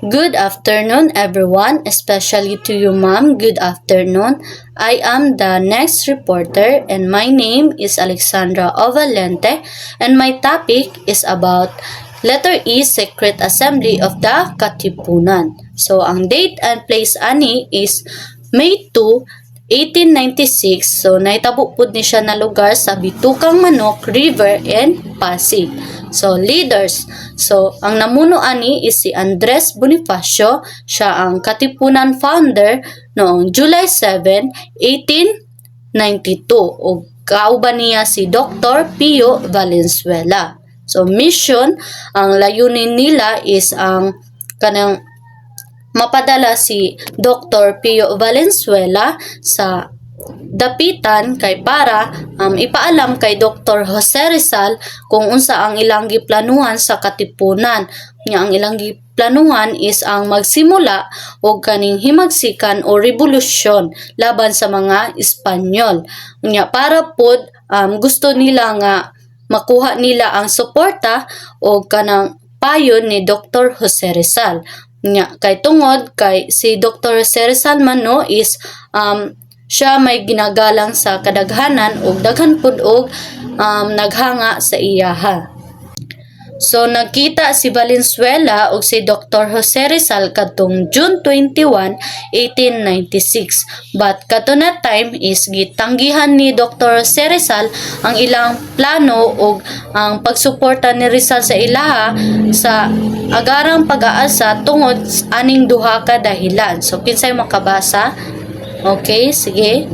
Good afternoon, everyone, especially to you, ma'am. Good afternoon. I am the next reporter, and my name is Alexandra Ovalente, and my topic is about letter E, Secret Assembly of the Katipunan. So, ang date and place ani is May 2, 1896. So, naitabo po ni siya na lugar sa Bitukang Manok River and Pasig. So, leaders. So, ang namuno ani is si Andres Bonifacio. Siya ang Katipunan founder noong July 7, 1892. O kauban niya si Dr. Pio Valenzuela. So, mission, ang layunin nila is ang kanang mapadala si Dr. Pio Valenzuela sa dapitan kay para ipaalam kay Dr. Jose Rizal kung unsa ang ilang giplanuhan sa Katipunan. Nga ang ilang giplanuhan is ang magsimula og kaning himagsikan o revolusyon laban sa mga Espanyol. Nga para pod gusto nila nga makuha nila ang suporta o kanang payon ni Dr. Jose Rizal. Nga kay tungod kay si Dr. Jose Rizal man is siya may ginagalang sa kadaghanan ug daghan pud og naghanga sa iyaha. So nagkita si Valenzuela ug si Dr. Jose Rizal kadtong June 21, 1896. But kato na time is gitanggihan ni Dr. Jose Rizal ang ilang plano ug ang pagsuporta ni Rizal sa ilaha sa agarang pag-aasa tungod aning duha ka dahilan. So kinsay makabasa? Okay, sige.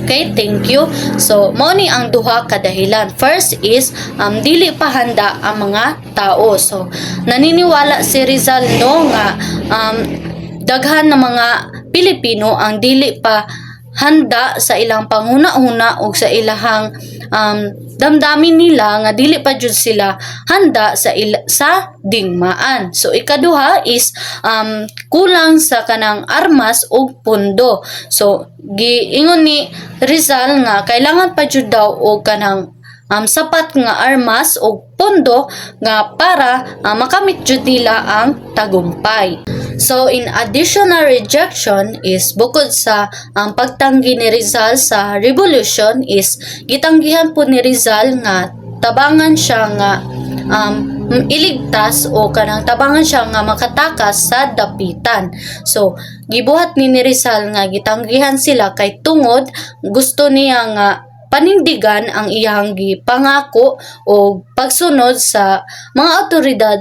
Okay, thank you. So, mao ni ang duha ka dahilan. First is dili pa handa ang mga tao. So, naniniwala si Rizal no nga daghan na mga Pilipino ang dili pa handa sa ilang panghuna-huna o sa ilahang damdamin nila nga dili pa jud sila handa sa digmaan. So ikaduha is kulang sa kanang armas o pundo. So giingon ni Rizal nga kailangan pa jud daw og kanang sapat nga armas o pondo nga para makamit jud nila ang tagumpay. So, in additional rejection is bukod sa pagtanggi ni Rizal sa revolution is gitanggihan po ni Rizal nga tabangan siya nga iligtas o kanang tabangan siya nga makatakas sa dapitan. So, gibuhat ni Rizal nga gitanggihan sila kay tungod gusto niya nga panindigan ang iyang gipangako o pagsunod sa mga otoridad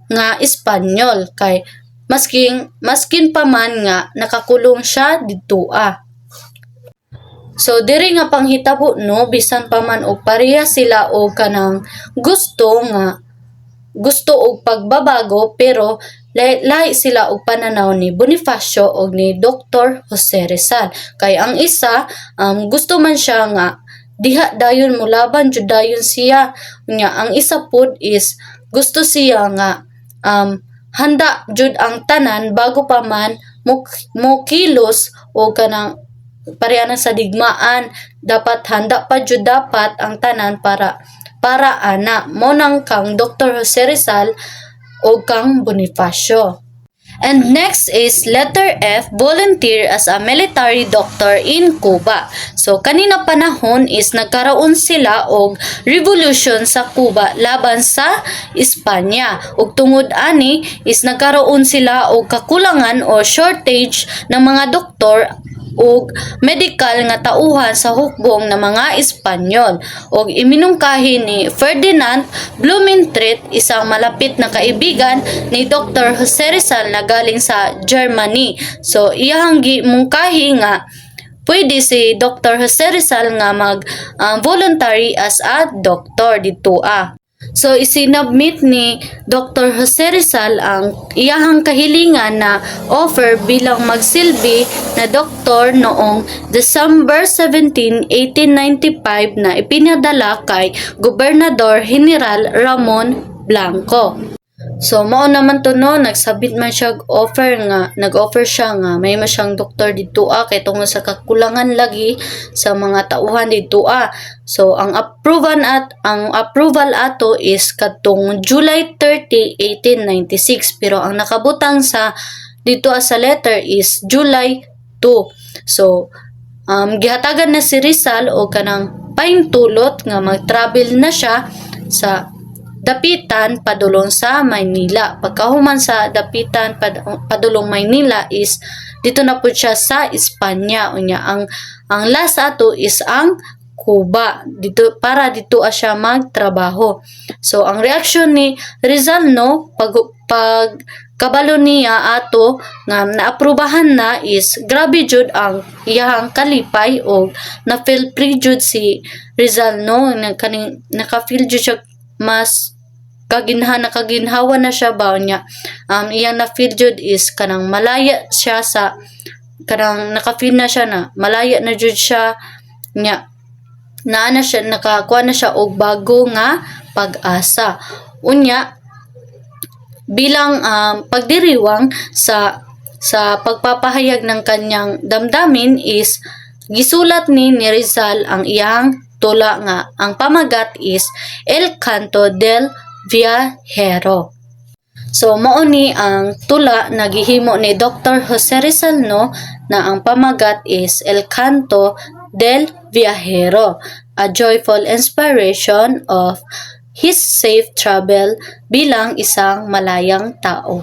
nga Espanyol kay maskin pa man nga nakakulong siya dito. So diri nga panghitabo no bisan pa man og pareha sila og kanang gusto og pagbabago pero lahi sila og pananaw ni Bonifacio og ni Dr. Jose Rizal. Kay ang isa gusto man siya nga diha dayon mulaban jud dayon siya. Nya ang isa pod is gusto siya nga handa jud ang tanan bago pa man mo kilos o kanang pareha sa digmaan. Dapat handa pa jud dapat ang tanan para ana mo nang kang Dr. Jose Rizal o kang Bonifacio. And next is letter F, volunteer as a military doctor in Cuba. So kanina panahon is nagkaroon sila og revolution sa Cuba laban sa Espanya. Ug tungod ani is nagkaroon sila og kakulangan o shortage ng mga doktor ug medical nga tauhan sa hukbong ng mga Espanyol. Og iminungkahi ni Ferdinand Blumentritt, isang malapit na kaibigan ni Dr. Jose Rizal na galing sa Germany. So iyang gimungkahi nga pwede si Dr. Jose Rizal nga voluntary as a doctor dito. So isinabmit ni Dr. Jose Rizal ang iyahang kahilingan na offer bilang magsilbi na doktor noong December 17, 1895 na ipinadala kay Gobernador General Ramon Blanco. So mao naman to no, nagsabit man siya nag-offer siya nga may masyang doktor dito kay tungod sa kakulangan lagi sa mga tauhan dito So ang approval ato is kadtong July 30, 1896 pero ang nakabutang sa dito sa letter is July 2. So gihatagan na si Rizal o kanang paintulot nga mag-travel na siya sa Dapitan padulong sa Maynila. Pagkahuman sa Dapitan padulong Maynila is dito na po siya sa Espanya. Unya ang last ato is ang Cuba. Dito dito siya magtrabaho. So ang reaksyon ni Rizal no pag kabalo niya ato nga naaprubahan na is grabe jud ang iyang kalipay o na feel free jud si Rizal no naka-feel jud siya mas nakaginhawa na siya ba niya iyang na feel jud is kanang malaya siya sa kanang naka-feel na siya na malaya na jud siya niya naana siya nakakuha na siya og bago nga pag-asa unya bilang pagdiriwang sa pagpapahayag ng kanyang damdamin is gisulat ni Rizal ang iyang tula nga ang pamagat is El Canto del Viajero. So mao ni ang tula nagihimo ni Dr. Jose Rizal no na ang pamagat is El Canto del Viajero, a joyful inspiration of his safe travel bilang isang malayang tao.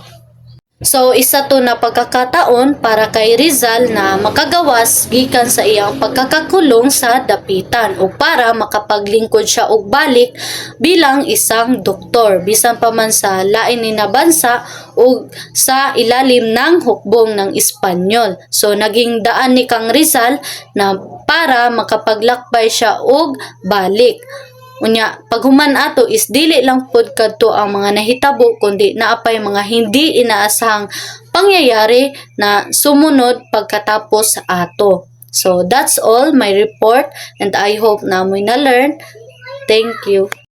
So isa to na pagkakataon para kay Rizal na makagawas gikan sa iyang pagkakakulong sa Dapitan o para makapaglingkod siya og balik bilang isang doktor bisan pa man sa lain ni na bansa o sa ilalim ng hukbong ng Espanyol. So naging daan ni Kang Rizal na para makapaglakbay siya og balik. Unya, paghuman ato is dili lang pod kadto ang mga nahitabo kundi naapay mga hindi inaasahang pangyayari na sumunod pagkatapos ato. So that's all my report and I hope na mo na learn. Thank you.